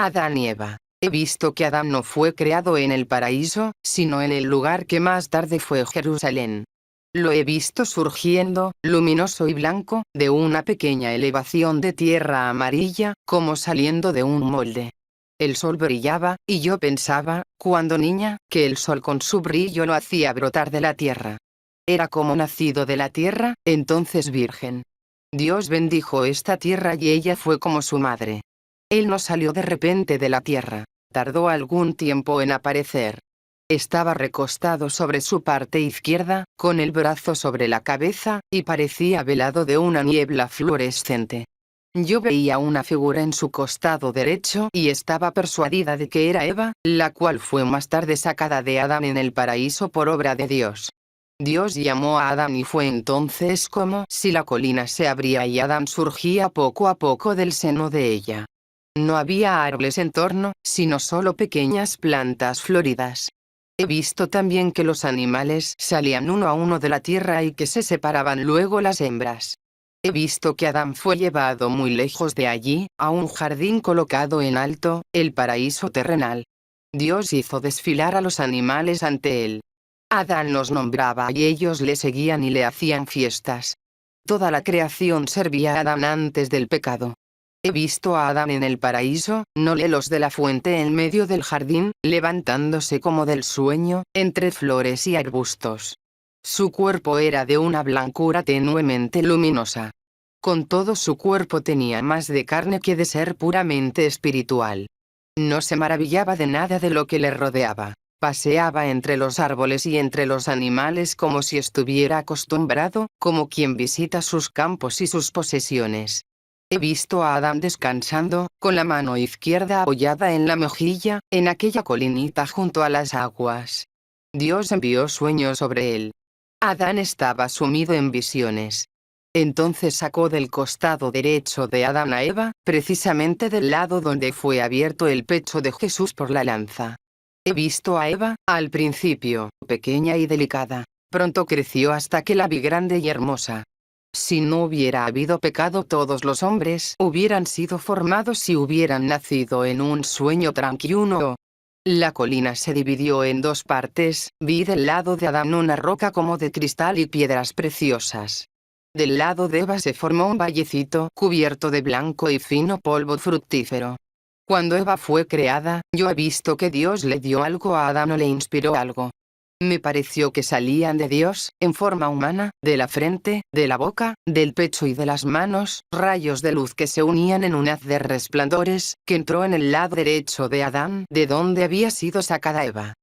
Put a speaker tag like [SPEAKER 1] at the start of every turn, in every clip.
[SPEAKER 1] Adán y Eva. He visto que Adán no fue creado en el paraíso, sino en el lugar que más tarde fue Jerusalén. Lo he visto surgiendo, luminoso y blanco, de una pequeña elevación de tierra amarilla, como saliendo de un molde. El sol brillaba, y yo pensaba, cuando niña, que el sol con su brillo lo hacía brotar de la tierra. Era como nacido de la tierra, entonces virgen. Dios bendijo esta tierra y ella fue como su madre. Él no salió de repente de la tierra. Tardó algún tiempo en aparecer. Estaba recostado sobre su parte izquierda, con el brazo sobre la cabeza, y parecía velado de una niebla fluorescente. Yo veía una figura en su costado derecho y estaba persuadida de que era Eva, la cual fue más tarde sacada de Adán en el paraíso por obra de Dios. Dios llamó a Adán y fue entonces como si la colina se abría y Adán surgía poco a poco del seno de ella. No había árboles en torno, sino solo pequeñas plantas floridas. He visto también que los animales salían uno a uno de la tierra y que se separaban luego las hembras. He visto que Adán fue llevado muy lejos de allí, a un jardín colocado en alto, el paraíso terrenal. Dios hizo desfilar a los animales ante él. Adán los nombraba y ellos le seguían y le hacían fiestas. Toda la creación servía a Adán antes del pecado. He visto a Adán en el paraíso, no lejos de la fuente en medio del jardín, levantándose como del sueño, entre flores y arbustos. Su cuerpo era de una blancura tenuemente luminosa. Con todo su cuerpo tenía más de carne que de ser puramente espiritual. No se maravillaba de nada de lo que le rodeaba. Paseaba entre los árboles y entre los animales como si estuviera acostumbrado, como quien visita sus campos y sus posesiones. He visto a Adán descansando, con la mano izquierda apoyada en la mejilla, en aquella colinita junto a las aguas. Dios envió sueño sobre él. Adán estaba sumido en visiones. Entonces sacó del costado derecho de Adán a Eva, precisamente del lado donde fue abierto el pecho de Jesús por la lanza. He visto a Eva, al principio, pequeña y delicada. Pronto creció hasta que la vi grande y hermosa. Si no hubiera habido pecado, todos los hombres hubieran sido formados y hubieran nacido en un sueño tranquilo. La colina se dividió en dos partes, vi del lado de Adán una roca como de cristal y piedras preciosas. Del lado de Eva se formó un vallecito cubierto de blanco y fino polvo fructífero. Cuando Eva fue creada, yo he visto que Dios le dio algo a Adán o le inspiró algo. Me pareció que salían de Dios, en forma humana, de la frente, de la boca, del pecho y de las manos, rayos de luz que se unían en un haz de resplandores, que entró en el lado derecho de Adán, de donde había sido sacada Eva.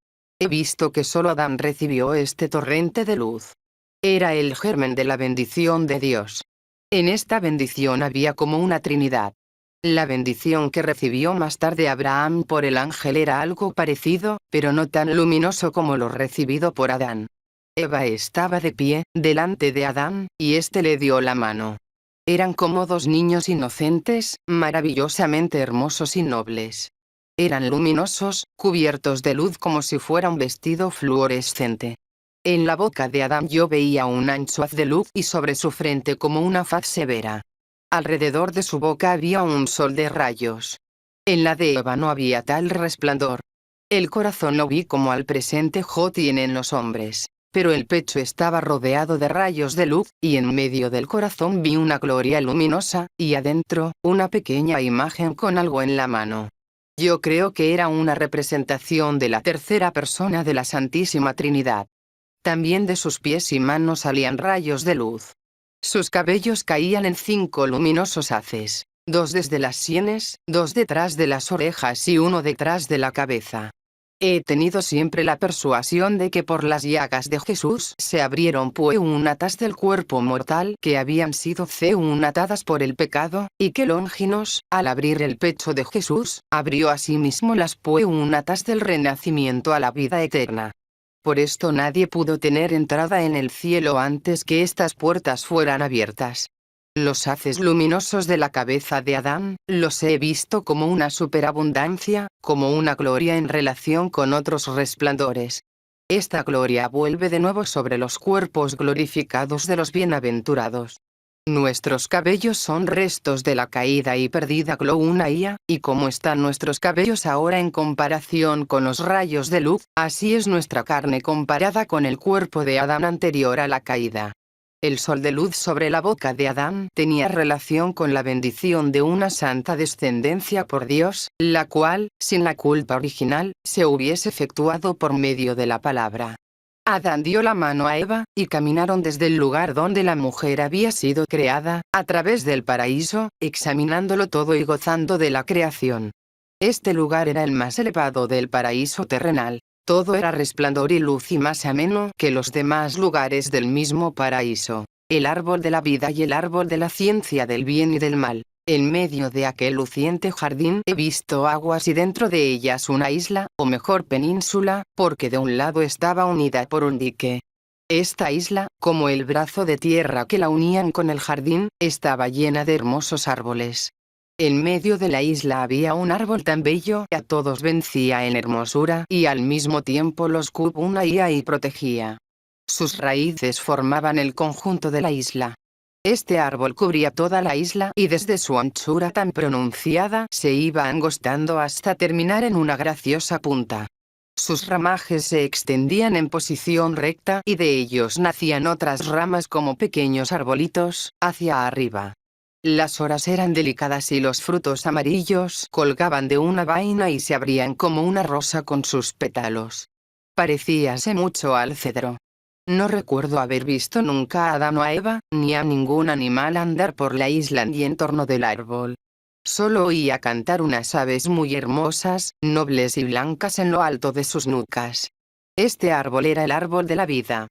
[SPEAKER 1] He visto que solo Adán recibió este torrente de luz. Era el germen de la bendición de Dios. En esta bendición había como una trinidad. La bendición que recibió más tarde Abraham por el ángel era algo parecido, pero no tan luminoso como lo recibido por Adán. Eva estaba de pie, delante de Adán, y éste le dio la mano. Eran como dos niños inocentes, maravillosamente hermosos y nobles. Eran luminosos, cubiertos de luz como si fuera un vestido fluorescente. En la boca de Adán yo veía un ancho haz de luz y sobre su frente como una faz severa. Alrededor de su boca había un sol de rayos. En la de Eva no había tal resplandor. El corazón lo vi como al presente tienen los hombres, pero el pecho estaba rodeado de rayos de luz, y en medio del corazón vi una gloria luminosa, y adentro, una pequeña imagen con algo en la mano. Yo creo que era una representación de la tercera persona de la Santísima Trinidad. También de sus pies y manos salían rayos de luz. Sus cabellos caían en 5 luminosos haces, 2 desde las sienes, 2 detrás de las orejas y 1 detrás de la cabeza. He tenido siempre la persuasión de que por las llagas de Jesús se abrieron puertas del cuerpo mortal que habían sido atadas por el pecado, y que Longinos, al abrir el pecho de Jesús, abrió asimismo las puertas del renacimiento a la vida eterna. Por esto nadie pudo tener entrada en el cielo antes que estas puertas fueran abiertas. Los haces luminosos de la cabeza de Adán, los he visto como una superabundancia, como una gloria en relación con otros resplandores. Esta gloria vuelve de nuevo sobre los cuerpos glorificados de los bienaventurados. Nuestros cabellos son restos de la caída y perdida Clouna Ia, y como están nuestros cabellos ahora en comparación con los rayos de luz, así es nuestra carne comparada con el cuerpo de Adán anterior a la caída. El sol de luz sobre la boca de Adán tenía relación con la bendición de una santa descendencia por Dios, la cual, sin la culpa original, se hubiese efectuado por medio de la palabra. Adán dio la mano a Eva, y caminaron desde el lugar donde la mujer había sido creada, a través del paraíso, examinándolo todo y gozando de la creación. Este lugar era el más elevado del paraíso terrenal. Todo era resplandor y luz y más ameno que los demás lugares del mismo paraíso. El árbol de la vida y el árbol de la ciencia del bien y del mal. En medio de aquel luciente jardín he visto aguas y dentro de ellas una isla, o mejor península, porque de un lado estaba unida por un dique. Esta isla, como el brazo de tierra que la unían con el jardín, estaba llena de hermosos árboles. En medio de la isla había un árbol tan bello que a todos vencía en hermosura y al mismo tiempo los cubría y protegía. Sus raíces formaban el conjunto de la isla. Este árbol cubría toda la isla y desde su anchura tan pronunciada se iba angostando hasta terminar en una graciosa punta. Sus ramajes se extendían en posición recta y de ellos nacían otras ramas como pequeños arbolitos, hacia arriba. Las horas eran delicadas y los frutos amarillos colgaban de una vaina y se abrían como una rosa con sus pétalos. Parecíase mucho al cedro. No recuerdo haber visto nunca a Adán o a Eva, ni a ningún animal andar por la isla ni en torno del árbol. Solo oía cantar unas aves muy hermosas, nobles y blancas en lo alto de sus nucas. Este árbol era el árbol de la vida.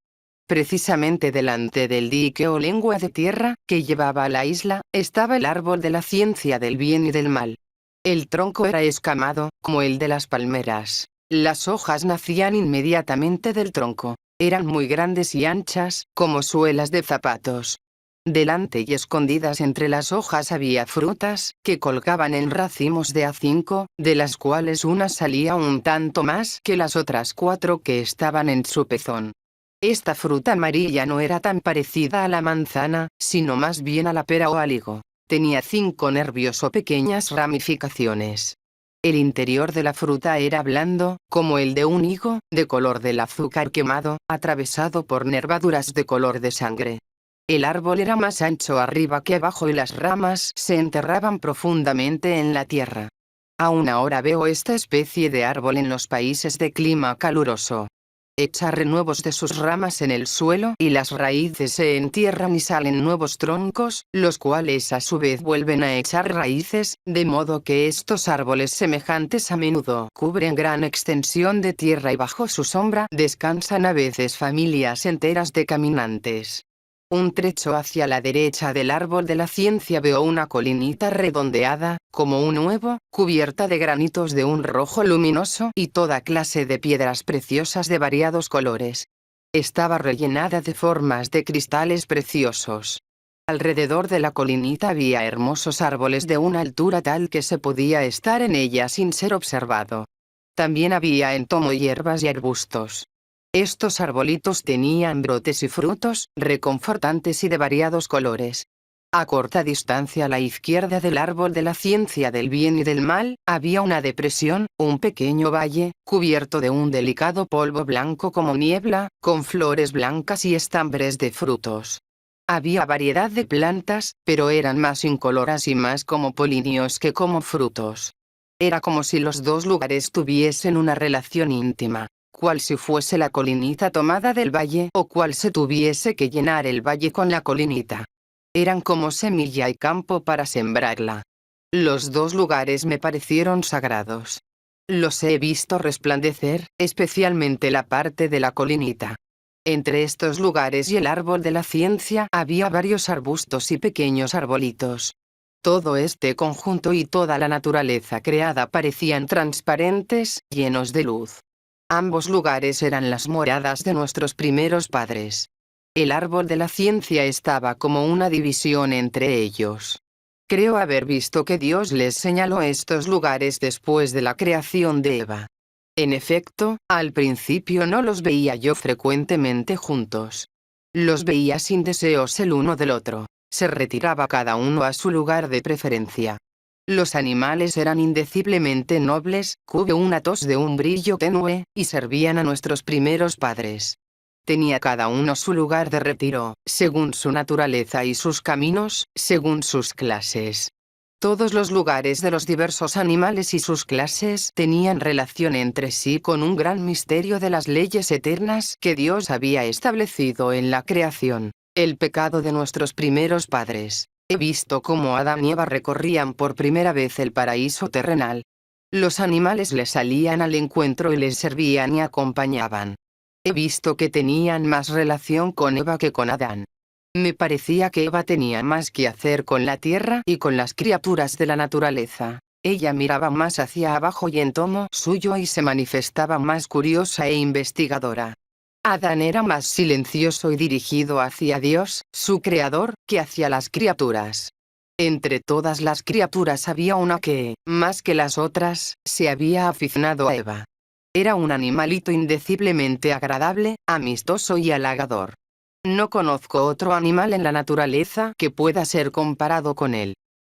[SPEAKER 1] Precisamente delante del dique o lengua de tierra, que llevaba a la isla, estaba el árbol de la ciencia del bien y del mal. El tronco era escamado, como el de las palmeras. Las hojas nacían inmediatamente del tronco. Eran muy grandes y anchas, como suelas de zapatos. Delante y escondidas entre las hojas había frutas, que colgaban en racimos de a5, de las cuales una salía un tanto más que las otras 4 que estaban en su pezón. Esta fruta amarilla no era tan parecida a la manzana, sino más bien a la pera o al higo. Tenía 5 nervios o pequeñas ramificaciones. El interior de la fruta era blando, como el de un higo, de color del azúcar quemado, atravesado por nervaduras de color de sangre. El árbol era más ancho arriba que abajo y las ramas se enterraban profundamente en la tierra. Aún ahora veo esta especie de árbol en los países de clima caluroso. Echa renuevos de sus ramas en el suelo y las raíces se entierran y salen nuevos troncos, los cuales a su vez vuelven a echar raíces, de modo que estos árboles semejantes a menudo cubren gran extensión de tierra y bajo su sombra descansan a veces familias enteras de caminantes. Un trecho hacia la derecha del árbol de la ciencia veo una colinita redondeada, como un huevo, cubierta de granitos de un rojo luminoso y toda clase de piedras preciosas de variados colores. Estaba rellenada de formas de cristales preciosos. Alrededor de la colinita había hermosos árboles de una altura tal que se podía estar en ella sin ser observado. También había entomo hierbas y arbustos. Estos arbolitos tenían brotes y frutos, reconfortantes y de variados colores. A corta distancia a la izquierda del árbol de la ciencia del bien y del mal, había una depresión, un pequeño valle, cubierto de un delicado polvo blanco como niebla, con flores blancas y estambres de frutos. Había variedad de plantas, pero eran más incoloras y más como polinios que como frutos. Era como si los dos lugares tuviesen una relación íntima. Cual si fuese la colinita tomada del valle o cual se tuviese que llenar el valle con la colinita. Eran como semilla y campo para sembrarla. Los dos lugares me parecieron sagrados. Los he visto resplandecer, especialmente la parte de la colinita. Entre estos lugares y el árbol de la ciencia había varios arbustos y pequeños arbolitos. Todo este conjunto y toda la naturaleza creada parecían transparentes, llenos de luz. Ambos lugares eran las moradas de nuestros primeros padres. El árbol de la ciencia estaba como una división entre ellos. Creo haber visto que Dios les señaló estos lugares después de la creación de Eva. En efecto, al principio no los veía yo frecuentemente juntos. Los veía sin deseos el uno del otro. se retiraba cada uno a su lugar de preferencia. Los animales eran indeciblemente nobles, hubo una tos de un brillo tenue, y servían a nuestros primeros padres. Tenía cada uno su lugar de retiro, según su naturaleza y sus caminos, según sus clases. Todos los lugares de los diversos animales y sus clases tenían relación entre sí con un gran misterio de las leyes eternas que Dios había establecido en la creación. El pecado de nuestros primeros padres. He visto cómo Adán y Eva recorrían por primera vez el paraíso terrenal. Los animales les salían al encuentro y les servían y acompañaban. He visto que tenían más relación con Eva que con Adán. Me parecía que Eva tenía más que hacer con la tierra y con las criaturas de la naturaleza. Ella miraba más hacia abajo y en tono suyo y se manifestaba más curiosa e investigadora. Adán era más silencioso y dirigido hacia Dios, su creador, que hacia las criaturas. Entre todas las criaturas había una que, más que las otras, se había aficionado a Eva. Era un animalito indeciblemente agradable, amistoso y halagador. No conozco otro animal en la naturaleza que pueda ser comparado con él.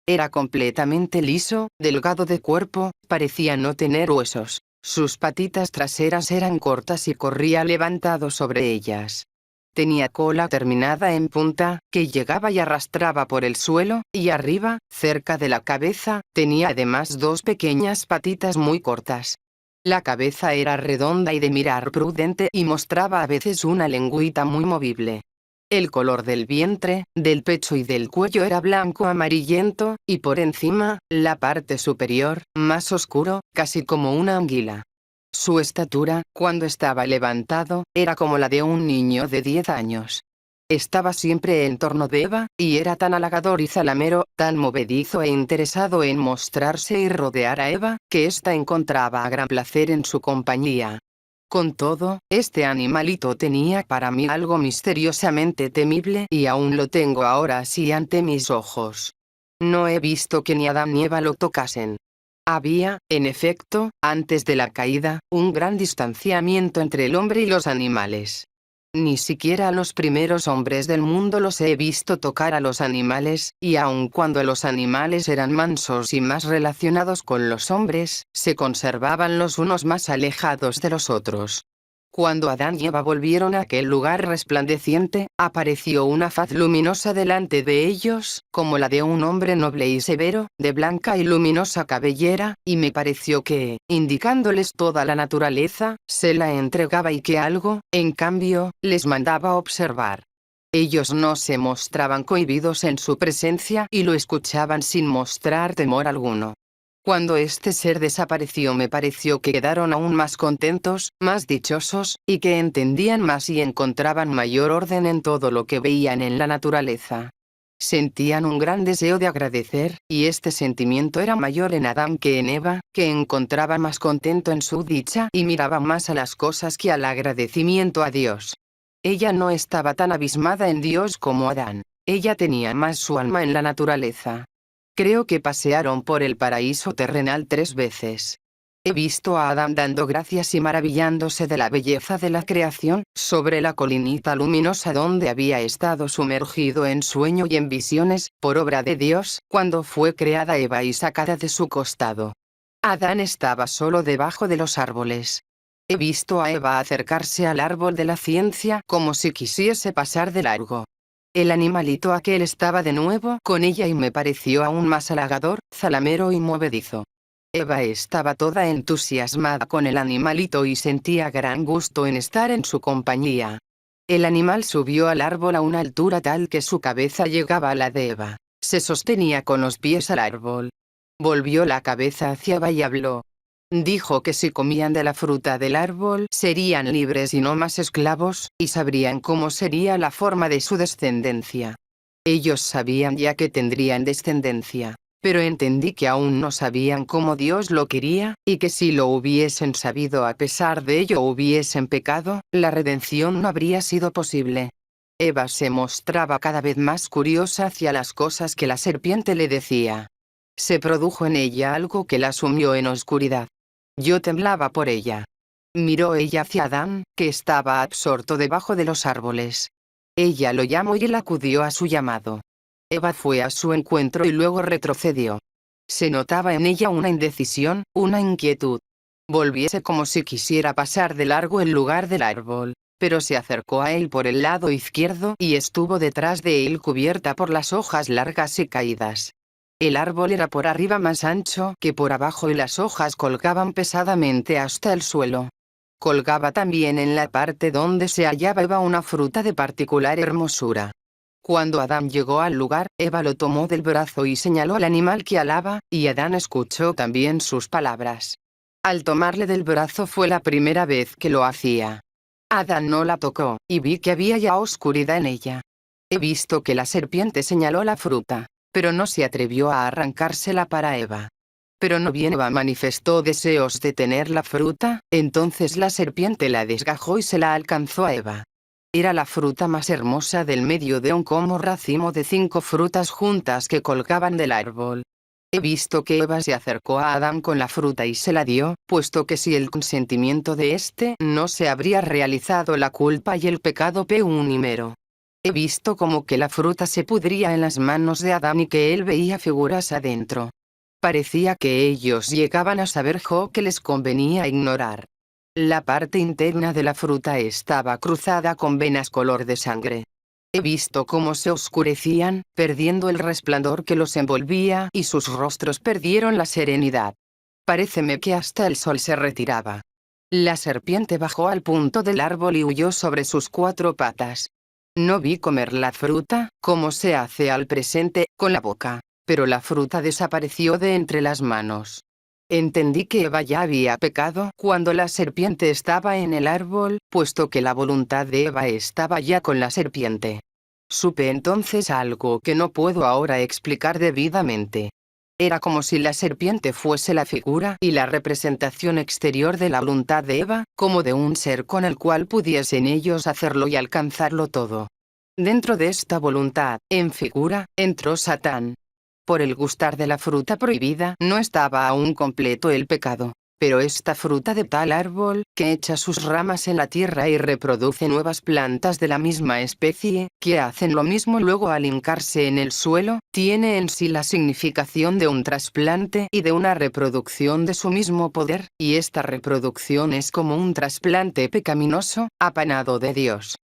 [SPEAKER 1] Era completamente liso, delgado de cuerpo, parecía no tener huesos. Sus patitas traseras eran cortas y corría levantado sobre ellas. Tenía cola terminada en punta, que llegaba y arrastraba por el suelo, y arriba, cerca de la cabeza, tenía además dos pequeñas patitas muy cortas. La cabeza era redonda y de mirar prudente y mostraba a veces una lengüita muy movible. El color del vientre, del pecho y del cuello era blanco amarillento, y por encima, la parte superior, más oscuro, casi como una anguila. Su estatura, cuando estaba levantado, era como la de un niño de 10 años. Estaba siempre en torno de Eva, y era tan halagador y zalamero, tan movedizo e interesado en mostrarse y rodear a Eva, que ésta encontraba gran placer en su compañía. Con todo, este animalito tenía para mí algo misteriosamente temible y aún lo tengo ahora así ante mis ojos. No he visto que ni Adán ni Eva lo tocasen. Había, en efecto, antes de la caída, un gran distanciamiento entre el hombre y los animales. Ni siquiera a los primeros hombres del mundo los he visto tocar a los animales, y aun cuando los animales eran mansos y más relacionados con los hombres, se conservaban los unos más alejados de los otros. Cuando Adán y Eva volvieron a aquel lugar resplandeciente, apareció una faz luminosa delante de ellos, como la de un hombre noble y severo, de blanca y luminosa cabellera, y me pareció que, indicándoles toda la naturaleza, se la entregaba y que algo, en cambio, les mandaba observar. Ellos no se mostraban cohibidos en su presencia y lo escuchaban sin mostrar temor alguno. Cuando este ser desapareció me pareció que quedaron aún más contentos, más dichosos, y que entendían más y encontraban mayor orden en todo lo que veían en la naturaleza. Sentían un gran deseo de agradecer, y este sentimiento era mayor en Adán que en Eva, que encontraba más contento en su dicha y miraba más a las cosas que al agradecimiento a Dios. Ella no estaba tan abismada en Dios como Adán. Ella tenía más su alma en la naturaleza. Creo que pasearon por el paraíso terrenal 3 veces. He visto a Adán dando gracias y maravillándose de la belleza de la creación, sobre la colinita luminosa donde había estado sumergido en sueño y en visiones, por obra de Dios, cuando fue creada Eva y sacada de su costado. Adán estaba solo debajo de los árboles. He visto a Eva acercarse al árbol de la ciencia como si quisiese pasar de largo. El animalito aquel estaba de nuevo con ella y me pareció aún más halagador, zalamero y movedizo. Eva estaba toda entusiasmada con el animalito y sentía gran gusto en estar en su compañía. El animal subió al árbol a una altura tal que su cabeza llegaba a la de Eva. Se sostenía con los pies al árbol. Volvió la cabeza hacia Eva y habló. Dijo que si comían de la fruta del árbol serían libres y no más esclavos, y sabrían cómo sería la forma de su descendencia. Ellos sabían ya que tendrían descendencia, pero entendí que aún no sabían cómo Dios lo quería, y que si lo hubiesen sabido a pesar de ello hubiesen pecado, la redención no habría sido posible. Eva se mostraba cada vez más curiosa hacia las cosas que la serpiente le decía. Se produjo en ella algo que la sumió en oscuridad. Yo temblaba por ella. Miró ella hacia Adán, que estaba absorto debajo de los árboles. Ella lo llamó y él acudió a su llamado. Eva fue a su encuentro y luego retrocedió. Se notaba en ella una indecisión, una inquietud. Volviese como si quisiera pasar de largo el lugar del árbol, pero se acercó a él por el lado izquierdo y estuvo detrás de él cubierta por las hojas largas y caídas. El árbol era por arriba más ancho que por abajo y las hojas colgaban pesadamente hasta el suelo. Colgaba también en la parte donde se hallaba Eva una fruta de particular hermosura. Cuando Adán llegó al lugar, Eva lo tomó del brazo y señaló al animal que alaba, y Adán escuchó también sus palabras. Al tomarle del brazo fue la primera vez que lo hacía. Adán no la tocó, y vi que había ya oscuridad en ella. He visto que la serpiente señaló la fruta, pero no se atrevió a arrancársela para Eva. Pero no bien Eva manifestó deseos de tener la fruta, entonces la serpiente la desgajó y se la alcanzó a Eva. Era la fruta más hermosa del medio de un como racimo de 5 frutas juntas que colgaban del árbol. He visto que Eva se acercó a Adán con la fruta y se la dio, puesto que si el consentimiento de éste no se habría realizado la culpa y el pecado peunimero. He visto como que la fruta se pudría en las manos de Adán y que él veía figuras adentro. Parecía que ellos llegaban a saber que les convenía ignorar. La parte interna de la fruta estaba cruzada con venas color de sangre. He visto cómo se oscurecían, perdiendo el resplandor que los envolvía y sus rostros perdieron la serenidad. Paréceme que hasta el sol se retiraba. La serpiente bajó al punto del árbol y huyó sobre sus 4 patas. No vi comer la fruta, como se hace al presente, con la boca, pero la fruta desapareció de entre las manos. Entendí que Eva ya había pecado cuando la serpiente estaba en el árbol, puesto que la voluntad de Eva estaba ya con la serpiente. Supe entonces algo que no puedo ahora explicar debidamente. Era como si la serpiente fuese la figura y la representación exterior de la voluntad de Eva, como de un ser con el cual pudiesen ellos hacerlo y alcanzarlo todo. Dentro de esta voluntad, en figura, entró Satán. Por el gustar de la fruta prohibida no estaba aún completo el pecado. Pero esta fruta de tal árbol, que echa sus ramas en la tierra y reproduce nuevas plantas de la misma especie, que hacen lo mismo luego al hincarse en el suelo, tiene en sí la significación de un trasplante y de una reproducción de su mismo poder, y esta reproducción es como un trasplante pecaminoso, apanado de Dios.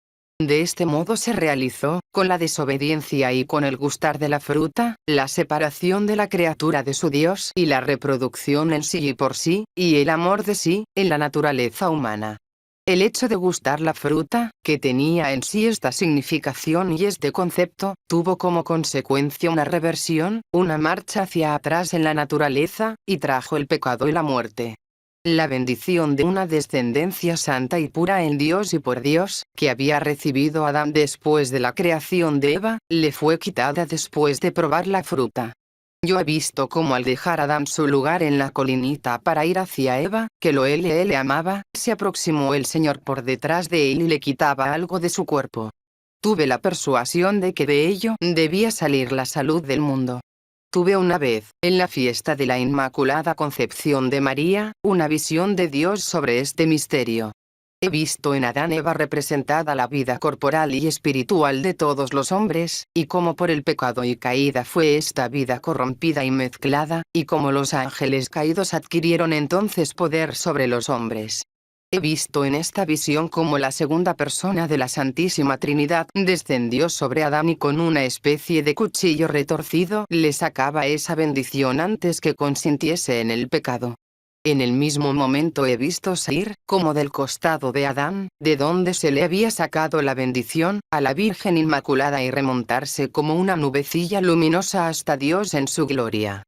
[SPEAKER 1] De este modo se realizó, con la desobediencia y con el gustar de la fruta, la separación de la criatura de su Dios y la reproducción en sí y por sí, y el amor de sí, en la naturaleza humana. El hecho de gustar la fruta, que tenía en sí esta significación y este concepto, tuvo como consecuencia una reversión, una marcha hacia atrás en la naturaleza, y trajo el pecado y la muerte. La bendición de una descendencia santa y pura en Dios y por Dios, que había recibido Adán después de la creación de Eva, le fue quitada después de probar la fruta. Yo he visto cómo al dejar Adán su lugar en la colinita para ir hacia Eva, que él le amaba, se aproximó el Señor por detrás de él y le quitaba algo de su cuerpo. Tuve la persuasión de que de ello debía salir la salud del mundo. Tuve una vez, en la fiesta de la Inmaculada Concepción de María, una visión de Dios sobre este misterio. He visto en Adán y Eva representada la vida corporal y espiritual de todos los hombres, y cómo por el pecado y caída fue esta vida corrompida y mezclada, y cómo los ángeles caídos adquirieron entonces poder sobre los hombres. He visto en esta visión cómo la segunda persona de la Santísima Trinidad descendió sobre Adán y con una especie de cuchillo retorcido le sacaba esa bendición antes que consintiese en el pecado. En el mismo momento he visto salir, como del costado de Adán, de donde se le había sacado la bendición, a la Virgen Inmaculada y remontarse como una nubecilla luminosa hasta Dios en su gloria.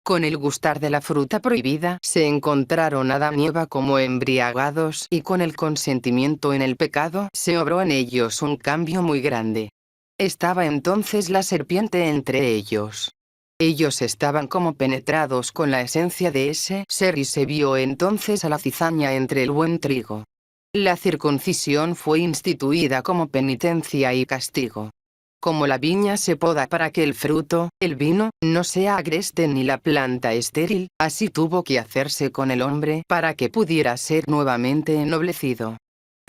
[SPEAKER 1] Con el gustar de la fruta prohibida se encontraron Adán y Eva como embriagados y con el consentimiento en el pecado se obró en ellos un cambio muy grande. Estaba entonces la serpiente entre ellos. Ellos estaban como penetrados con la esencia de ese ser y se vio entonces a la cizaña entre el buen trigo. La circuncisión fue instituida como penitencia y castigo. Como la viña se poda para que el fruto, el vino, no sea agreste ni la planta estéril, así tuvo que hacerse con el hombre para que pudiera ser nuevamente ennoblecido.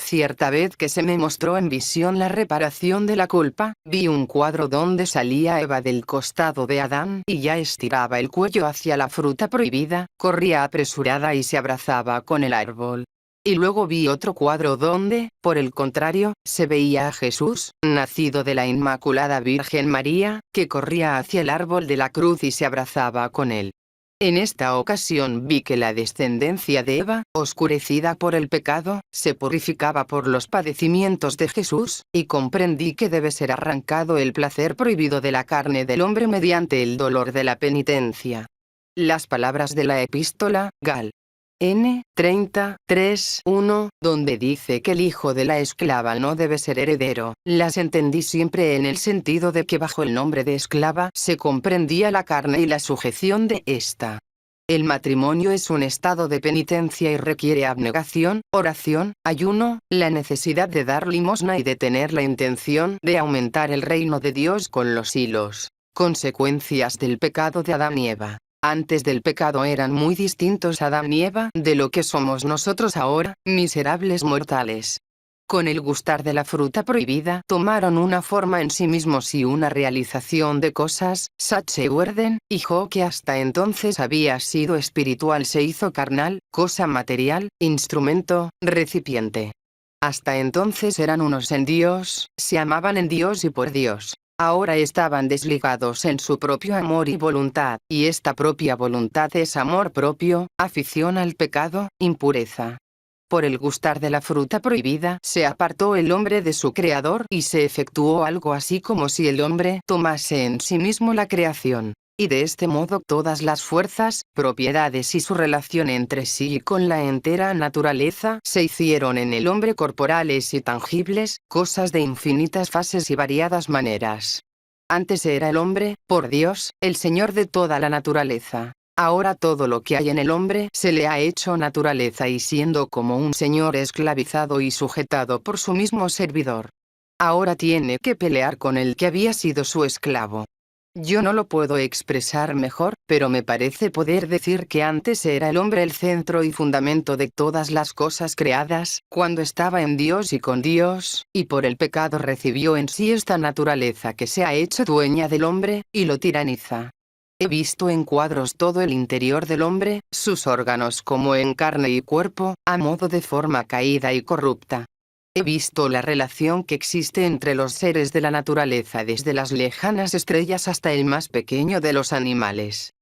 [SPEAKER 1] Cierta vez que se me mostró en visión la reparación de la culpa, vi un cuadro donde salía Eva del costado de Adán y ya estiraba el cuello hacia la fruta prohibida, corría apresurada y se abrazaba con el árbol. Y luego vi otro cuadro donde, por el contrario, se veía a Jesús, nacido de la Inmaculada Virgen María, que corría hacia el árbol de la cruz y se abrazaba con él. En esta ocasión vi que la descendencia de Eva, oscurecida por el pecado, se purificaba por los padecimientos de Jesús, y comprendí que debe ser arrancado el placer prohibido de la carne del hombre mediante el dolor de la penitencia. Las palabras de la epístola, Gal. N. 33:1, donde dice que el hijo de la esclava no debe ser heredero, las entendí siempre en el sentido de que bajo el nombre de esclava se comprendía la carne y la sujeción de ésta. El matrimonio es un estado de penitencia y requiere abnegación, oración, ayuno, la necesidad de dar limosna y de tener la intención de aumentar el reino de Dios con los hilos. Consecuencias del pecado de Adán y Eva. Antes del pecado eran muy distintos Adán y Eva de lo que somos nosotros ahora, miserables mortales. Con el gustar de la fruta prohibida tomaron una forma en sí mismos y una realización de cosas, Sacheworden, hijo que hasta entonces había sido espiritual se hizo carnal, cosa material, instrumento, recipiente. Hasta entonces eran unos en Dios, se amaban en Dios y por Dios. Ahora estaban desligados en su propio amor y voluntad, y esta propia voluntad es amor propio, afición al pecado, impureza. Por el gustar de la fruta prohibida, se apartó el hombre de su creador y se efectuó algo así como si el hombre tomase en sí mismo la creación. Y de este modo todas las fuerzas, propiedades y su relación entre sí y con la entera naturaleza se hicieron en el hombre corporales y tangibles, cosas de infinitas fases y variadas maneras. Antes era el hombre, por Dios, el Señor de toda la naturaleza. Ahora todo lo que hay en el hombre se le ha hecho naturaleza y siendo como un señor esclavizado y sujetado por su mismo servidor. Ahora tiene que pelear con el que había sido su esclavo. Yo no lo puedo expresar mejor, pero me parece poder decir que antes era el hombre el centro y fundamento de todas las cosas creadas, cuando estaba en Dios y con Dios, y por el pecado recibió en sí esta naturaleza que se ha hecho dueña del hombre, y lo tiraniza. He visto en cuadros todo el interior del hombre, sus órganos como en carne y cuerpo, a modo de forma caída y corrupta. He visto la relación que existe entre los seres de la naturaleza desde las lejanas estrellas hasta el más pequeño de los animales.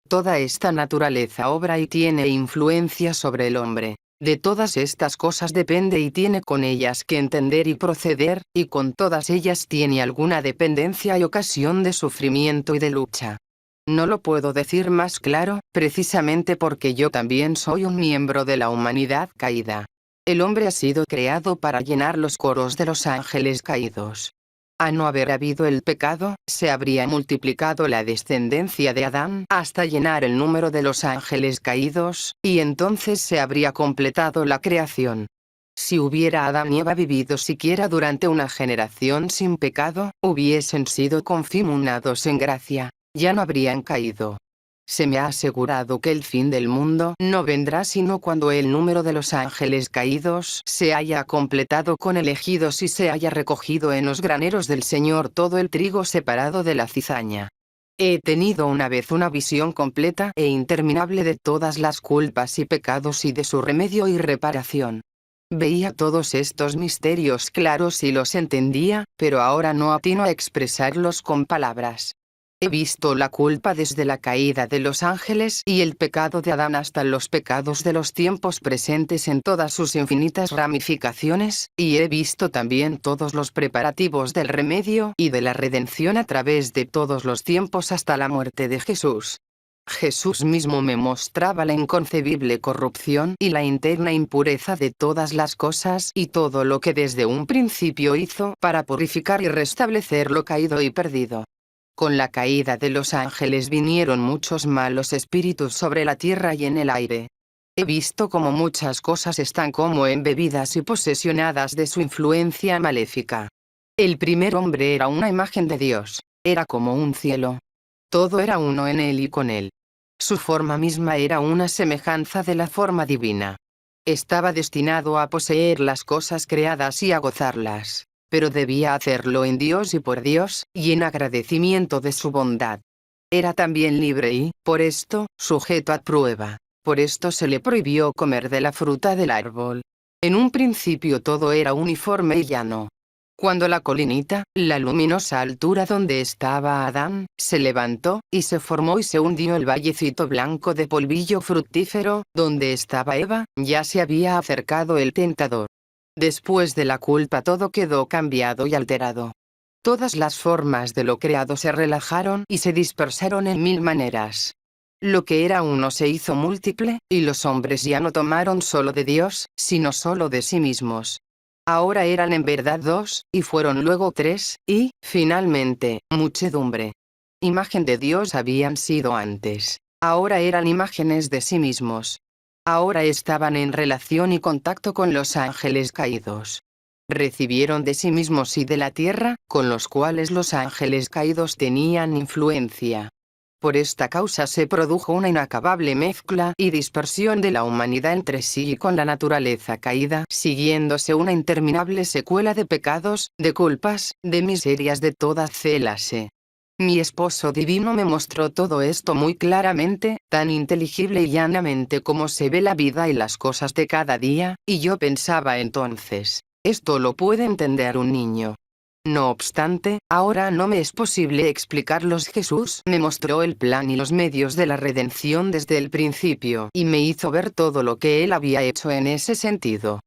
[SPEAKER 1] Toda esta naturaleza obra y tiene influencia sobre el hombre. De todas estas cosas depende y tiene con ellas que entender y proceder, y con todas ellas tiene alguna dependencia y ocasión de sufrimiento y de lucha. No lo puedo decir más claro, precisamente porque yo también soy un miembro de la humanidad caída. El hombre ha sido creado para llenar los coros de los ángeles caídos. A no haber habido el pecado, se habría multiplicado la descendencia de Adán hasta llenar el número de los ángeles caídos, y entonces se habría completado la creación. Si hubiera Adán y Eva vivido siquiera durante una generación sin pecado, hubiesen sido confirmados en gracia, ya no habrían caído. Se me ha asegurado que el fin del mundo no vendrá sino cuando el número de los ángeles caídos se haya completado con elegidos y se haya recogido en los graneros del Señor todo el trigo separado de la cizaña. He tenido una vez una visión completa e interminable de todas las culpas y pecados y de su remedio y reparación. Veía todos estos misterios claros y los entendía, pero ahora no atino a expresarlos con palabras. He visto la culpa desde la caída de los ángeles y el pecado de Adán hasta los pecados de los tiempos presentes en todas sus infinitas ramificaciones, y he visto también todos los preparativos del remedio y de la redención a través de todos los tiempos hasta la muerte de Jesús. Jesús mismo me mostraba la inconcebible corrupción y la interna impureza de todas las cosas y todo lo que desde un principio hizo para purificar y restablecer lo caído y perdido. Con la caída de los ángeles vinieron muchos malos espíritus sobre la tierra y en el aire. He visto cómo muchas cosas están como embebidas y posesionadas de su influencia maléfica. El primer hombre era una imagen de Dios, era como un cielo. Todo era uno en él y con él. Su forma misma era una semejanza de la forma divina. Estaba destinado a poseer las cosas creadas y a gozarlas, pero debía hacerlo en Dios y por Dios, y en agradecimiento de su bondad. Era también libre y, por esto, sujeto a prueba. Por esto se le prohibió comer de la fruta del árbol. En un principio todo era uniforme y llano. Cuando la colinita, la luminosa altura donde estaba Adán, se levantó, y se formó y se hundió el vallecito blanco de polvillo fructífero, donde estaba Eva, ya se había acercado el tentador. Después de la culpa todo quedó cambiado y alterado. Todas las formas de lo creado se relajaron y se dispersaron en mil maneras. Lo que era uno se hizo múltiple, y los hombres ya no tomaron solo de Dios, sino solo de sí mismos. Ahora eran en verdad dos, y fueron luego tres, y, finalmente, muchedumbre. Imagen de Dios habían sido antes. Ahora eran imágenes de sí mismos. Ahora estaban en relación y contacto con los ángeles caídos. Recibieron de sí mismos y de la tierra, con los cuales los ángeles caídos tenían influencia. Por esta causa se produjo una inacabable mezcla y dispersión de la humanidad entre sí y con la naturaleza caída, siguiéndose una interminable secuela de pecados, de culpas, de miserias de toda clase. Mi esposo divino me mostró todo esto muy claramente, tan inteligible y llanamente como se ve la vida y las cosas de cada día, y yo pensaba entonces, esto lo puede entender un niño. No obstante, ahora no me es posible explicarlos. Jesús me mostró el plan y los medios de la redención desde el principio y me hizo ver todo lo que Él había hecho en ese sentido.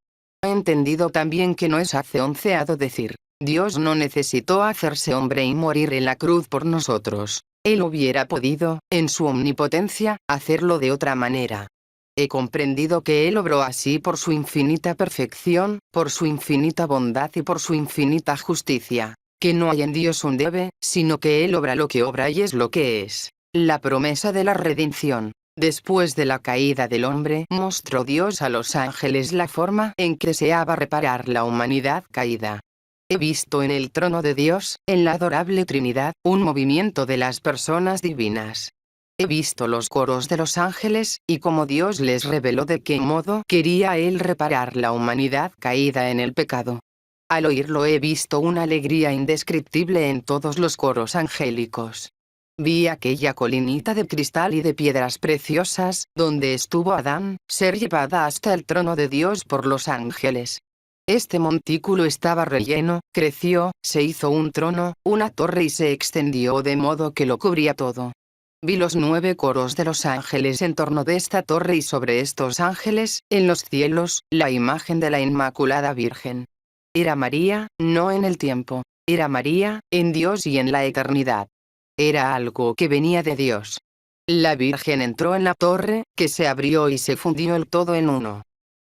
[SPEAKER 1] He entendido también que no es aconseado decir, Dios no necesitó hacerse hombre y morir en la cruz por nosotros. Él hubiera podido, en su omnipotencia, hacerlo de otra manera. He comprendido que Él obró así por su infinita perfección, por su infinita bondad y por su infinita justicia, que no hay en Dios un debe, sino que Él obra lo que obra y es lo que es. La promesa de la redención. Después de la caída del hombre, mostró Dios a los ángeles la forma en que deseaba reparar la humanidad caída. He visto en el trono de Dios, en la adorable Trinidad, un movimiento de las personas divinas. He visto los coros de los ángeles, y como Dios les reveló de qué modo quería Él reparar la humanidad caída en el pecado. Al oírlo he visto una alegría indescriptible en todos los coros angélicos. Vi aquella colinita de cristal y de piedras preciosas, donde estuvo Adán, ser llevada hasta el trono de Dios por los ángeles. Este montículo estaba relleno, creció, se hizo un trono, una torre y se extendió de modo que lo cubría todo. Vi los 9 coros de los ángeles en torno de esta torre y sobre estos ángeles, en los cielos, la imagen de la Inmaculada Virgen. Era María, no en el tiempo. Era María, en Dios y en la eternidad. Era algo que venía de Dios. La Virgen entró en la torre, que se abrió y se fundió el todo en uno.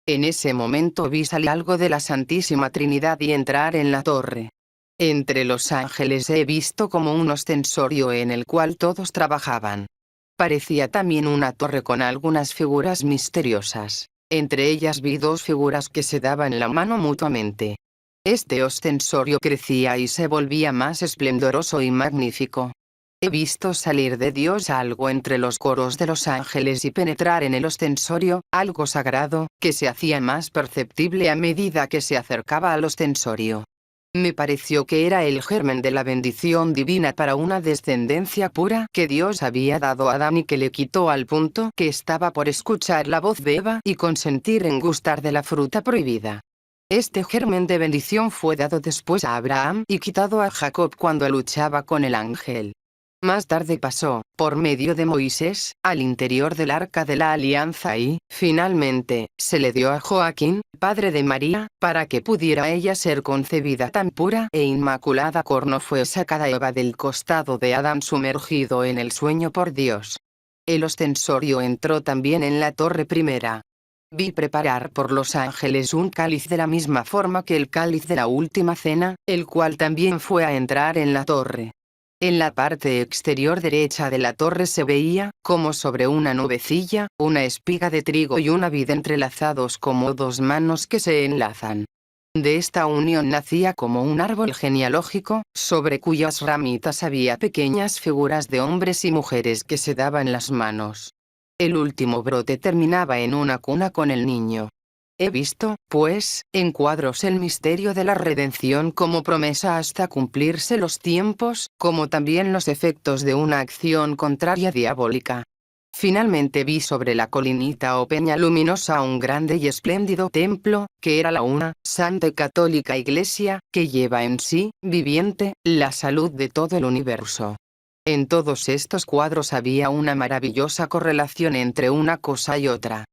[SPEAKER 1] En ese momento vi salir algo de la Santísima Trinidad y entrar en la torre. Entre los ángeles he visto como un ostensorio en el cual todos trabajaban. Parecía también una torre con algunas figuras misteriosas. Entre ellas vi 2 figuras que se daban la mano mutuamente. Este ostensorio crecía y se volvía más esplendoroso y magnífico. He visto salir de Dios algo entre los coros de los ángeles y penetrar en el ostensorio, algo sagrado, que se hacía más perceptible a medida que se acercaba al ostensorio. Me pareció que era el germen de la bendición divina para una descendencia pura que Dios había dado a Adán y que le quitó al punto que estaba por escuchar la voz de Eva y consentir en gustar de la fruta prohibida. Este germen de bendición fue dado después a Abraham y quitado a Jacob cuando luchaba con el ángel. Más tarde pasó, por medio de Moisés, al interior del arca de la alianza y, finalmente, se le dio a Joaquín, padre de María, para que pudiera ella ser concebida tan pura e inmaculada como fue sacada Eva del costado de Adán sumergido en el sueño por Dios. El ostensorio entró también en la torre primera. Vi preparar por los ángeles un cáliz de la misma forma que el cáliz de la última cena, el cual también fue a entrar en la torre. En la parte exterior derecha de la torre se veía, como sobre una nubecilla, una espiga de trigo y una vid entrelazados como 2 manos que se enlazan. De esta unión nacía como un árbol genealógico, sobre cuyas ramitas había pequeñas figuras de hombres y mujeres que se daban las manos. El último brote terminaba en una cuna con el niño. He visto, pues, en cuadros el misterio de la redención como promesa hasta cumplirse los tiempos, como también los efectos de una acción contraria diabólica. Finalmente vi sobre la colinita o peña luminosa un grande y espléndido templo, que era la una, santa y católica iglesia, que lleva en sí, viviente, la salud de todo el universo. En todos estos cuadros había una maravillosa correlación entre una cosa y otra.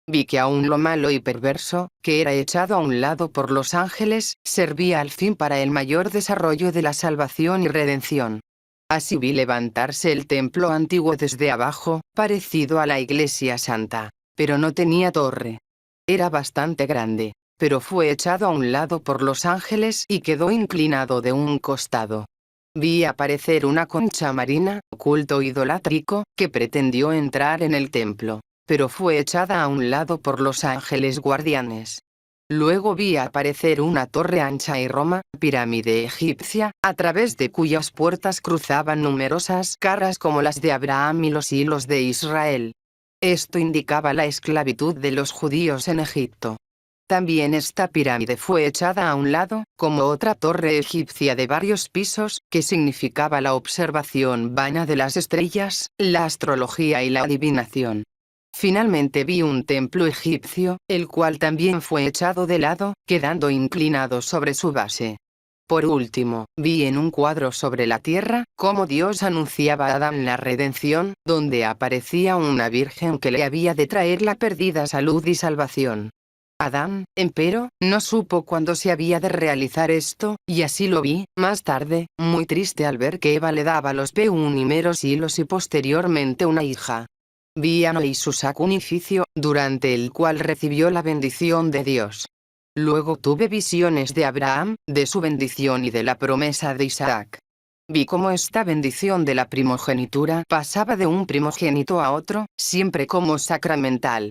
[SPEAKER 1] Vi que aún lo malo y perverso, que era echado a un lado por los ángeles, servía al fin para el mayor desarrollo de la salvación y redención. Así vi levantarse el templo antiguo desde abajo, parecido a la iglesia santa, pero no tenía torre. Era bastante grande, pero fue echado a un lado por los ángeles y quedó inclinado de un costado. Vi aparecer una concha marina, culto idolátrico, que pretendió entrar en el templo, pero fue echada a un lado por los ángeles guardianes. Luego vi aparecer una torre ancha y Roma, pirámide egipcia, a través de cuyas puertas cruzaban numerosas caras como las de Abraham y los hilos de Israel. Esto indicaba la esclavitud de los judíos en Egipto. También esta pirámide fue echada a un lado, como otra torre egipcia de varios pisos, que significaba la observación vana de las estrellas, la astrología y la adivinación. Finalmente vi un templo egipcio, el cual también fue echado de lado, quedando inclinado sobre su base. Por último, vi en un cuadro sobre la tierra, cómo Dios anunciaba a Adán la redención, donde aparecía una virgen que le había de traer la perdida salud y salvación. Adán, empero, no supo cuándo se había de realizar esto, y así lo vi, más tarde, muy triste al ver que Eva le daba los primeros hilos y posteriormente una hija. Vi a Noé y su sacrificio, durante el cual recibió la bendición de Dios. Luego tuve visiones de Abraham, de su bendición y de la promesa de Isaac. Vi cómo esta bendición de la primogenitura pasaba de un primogénito a otro, siempre como sacramental.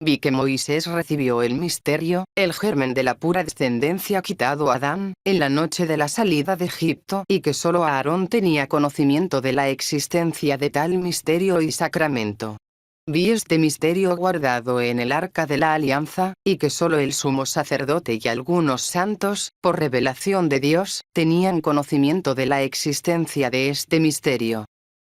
[SPEAKER 1] Vi que Moisés recibió el misterio, el germen de la pura descendencia quitado a Adán, en la noche de la salida de Egipto, y que solo Aarón tenía conocimiento de la existencia de tal misterio y sacramento. Vi este misterio guardado en el arca de la alianza, y que solo el sumo sacerdote y algunos santos, por revelación de Dios, tenían conocimiento de la existencia de este misterio.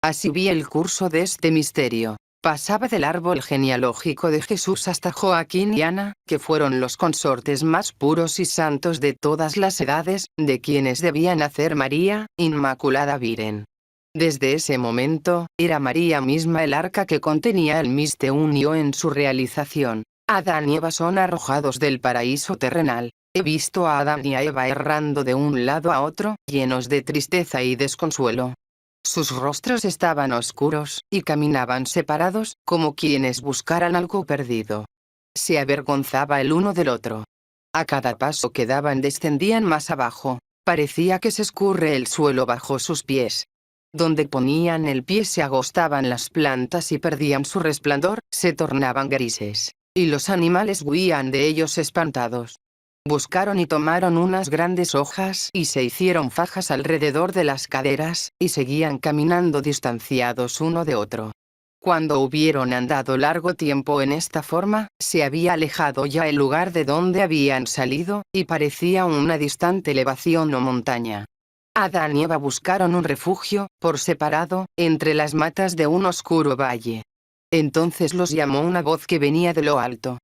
[SPEAKER 1] Así vi el curso de este misterio. Pasaba del árbol genealógico de Jesús hasta Joaquín y Ana, que fueron los consortes más puros y santos de todas las edades, de quienes debía nacer María, Inmaculada Virgen. Desde ese momento, era María misma el arca que contenía el misterio en su realización. Adán y Eva son arrojados del paraíso terrenal. He visto a Adán y a Eva errando de un lado a otro, llenos de tristeza y desconsuelo. Sus rostros estaban oscuros, y caminaban separados, como quienes buscaran algo perdido. Se avergonzaba el uno del otro. A cada paso que daban descendían más abajo. Parecía que se escurre el suelo bajo sus pies. Donde ponían el pie se agostaban las plantas y perdían su resplandor, se tornaban grises, y los animales huían de ellos espantados. Buscaron y tomaron unas grandes hojas y se hicieron fajas alrededor de las caderas, y seguían caminando distanciados uno de otro. Cuando hubieron andado largo tiempo en esta forma, se había alejado ya el lugar de donde habían salido, y parecía una distante elevación o montaña. Adán y Eva buscaron un refugio, por separado, entre las matas de un oscuro valle. Entonces los llamó una voz que venía de lo alto.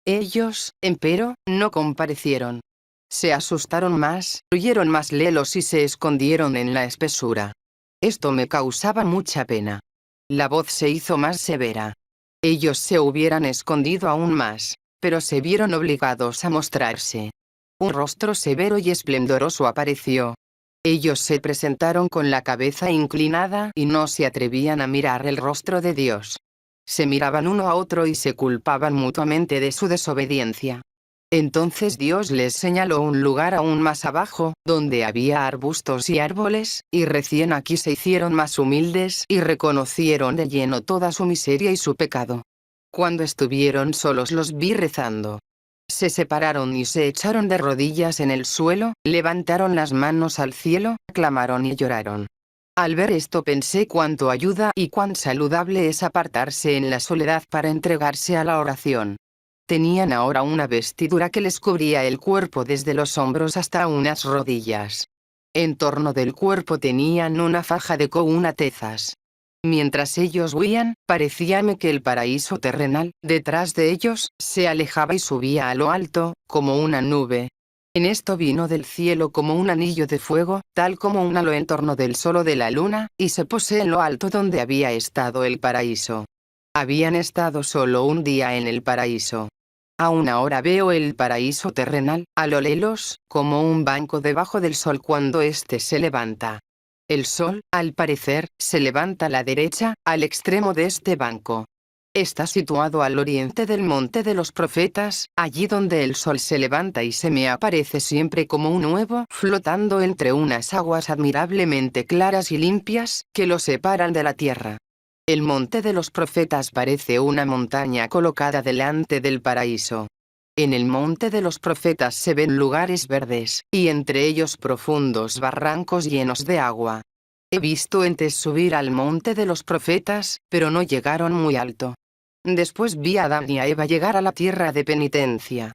[SPEAKER 1] Ellos, empero, no comparecieron. Se asustaron más, huyeron más lelos y se escondieron en la espesura. Esto me causaba mucha pena. La voz se hizo más severa. Ellos se hubieran escondido aún más, pero se vieron obligados a mostrarse. Un rostro severo y esplendoroso apareció. Ellos se presentaron con la cabeza inclinada y no se atrevían a mirar el rostro de Dios. Se miraban uno a otro y se culpaban mutuamente de su desobediencia. Entonces Dios les señaló un lugar aún más abajo, donde había arbustos y árboles, y recién aquí se hicieron más humildes y reconocieron de lleno toda su miseria y su pecado. Cuando estuvieron solos los vi rezando. Se separaron y se echaron de rodillas en el suelo, levantaron las manos al cielo, clamaron y lloraron. Al ver esto pensé cuánto ayuda y cuán saludable es apartarse en la soledad para entregarse a la oración. tenían ahora una vestidura que les cubría el cuerpo desde los hombros hasta unas rodillas. En torno del cuerpo tenían una faja de counatezas. Mientras ellos huían, parecíame que el paraíso terrenal, detrás de ellos, se alejaba y subía a lo alto, como una nube. En esto vino del cielo como un anillo de fuego, tal como un halo en torno del sol o de la luna, y se posó en lo alto donde había estado el paraíso. Habían estado solo un día en el paraíso. Aún ahora veo el paraíso terrenal, a lo lejos, como un banco debajo del sol cuando éste se levanta. El sol, al parecer, se levanta a la derecha, al extremo de este banco. Está situado al oriente del monte de los profetas, allí donde el sol se levanta y se me aparece siempre como un huevo flotando entre unas aguas admirablemente claras y limpias, que lo separan de la tierra. El monte de los profetas parece una montaña colocada delante del paraíso. En el monte de los profetas se ven lugares verdes, y entre ellos profundos barrancos llenos de agua. He visto entes subir al monte de los profetas, pero no llegaron muy alto. Después vi a Adán y a Eva llegar a la tierra de penitencia.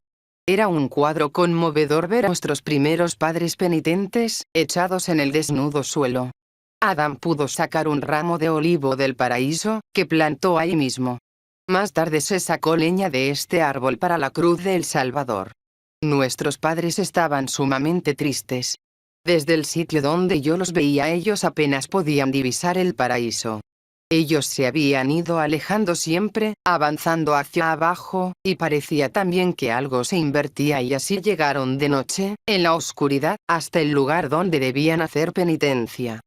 [SPEAKER 1] Era un cuadro conmovedor ver a nuestros primeros padres penitentes, echados en el desnudo suelo. Adán pudo sacar un ramo de olivo del paraíso, que plantó ahí mismo. Más tarde se sacó leña de este árbol para la cruz del Salvador. Nuestros padres estaban sumamente tristes. Desde el sitio donde yo los veía ellos apenas podían divisar el paraíso. Ellos se habían ido alejando siempre, avanzando hacia abajo, y parecía también que algo se invertía y así llegaron de noche, en la oscuridad, hasta el lugar donde debían hacer penitencia.